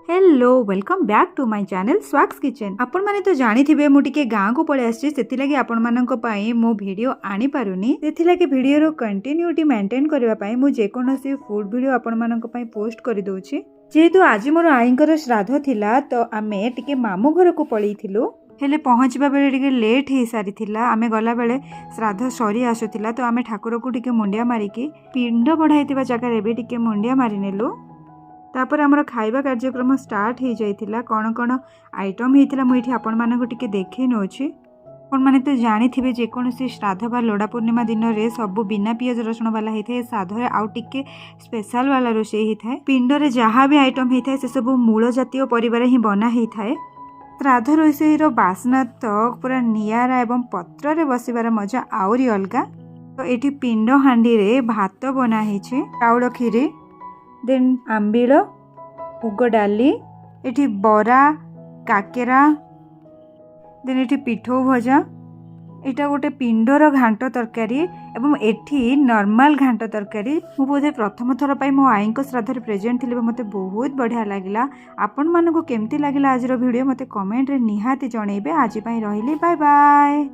Hello welcome back to my channel स्वाक्स kitchen. आपण माने तो जानी थिबे मु टिके गाँ को पळे आछि सेति लागि आपण मानक पई मो वीडियो आनी पारुनी सेति लागि वीडियो रो कंटिन्यूटी मेंटेन करबा पई मु जे कोनोसी फूड वीडियो आपण मानक पई पोस्ट करि दोछि। जेहेतु आज मोर आईंकर श्राद्ध थिला तो आमे टिके मामू घर को पळीथिलु हेले पहुँचबा बेले टिके लेट हो सारी थिला। आमे गला बेले श्राद्ध सरी आसुथिला तो आमे ठाकुर को टिके मुंडिया मारिकी पिंड बढ़ाइतिबा जगह रे बे टिके मुंडिया मारि नेलु। तापर आमर खाइबा कार्यक्रम स्टार्ट हो जाइथिला। कौन कौन आइटम होइथिला मु एठी आपण मानक टिके देखै नोछि। आपण माने तो जानि थिबे जे कोनोसी श्राद्ध बा लोड़ा पूर्णिमा दिन रे सब बिना पियाज रसुण वाला होइथे। श्राद्ध रे आउ टिके स्पेशल वाला रोषे होइथाय। पिंड रे जहा भी आइटम होइथाय से सब मूल जातीय परिवार ही बना होइथाय। श्राद्ध रोषे रो बास्ना तो पूरा नियारा एवं पत्र रे बसिबार मजा आउरी अलगा। तो एठी पिंड हांडी रे भात बना हिचे, चाउल खीरी, देन आंबिल, मुग डाली, एठी बरा, काकेरा, देन एठी पिठो भजा, एटा गोटे पिंडर घांट तरकारी एवं एठी नॉर्मल घांट तरकारी। मु बोधे प्रथम थर पाई मो आई को श्राद्ध रे प्रेजेंट थिले मते बहुत बढ़िया लागिला। आपण मानको केमती लागिला आज रो वीडियो मते कमेंट रे निहाती जणैबे। आज पई रहिली, बाय बाय।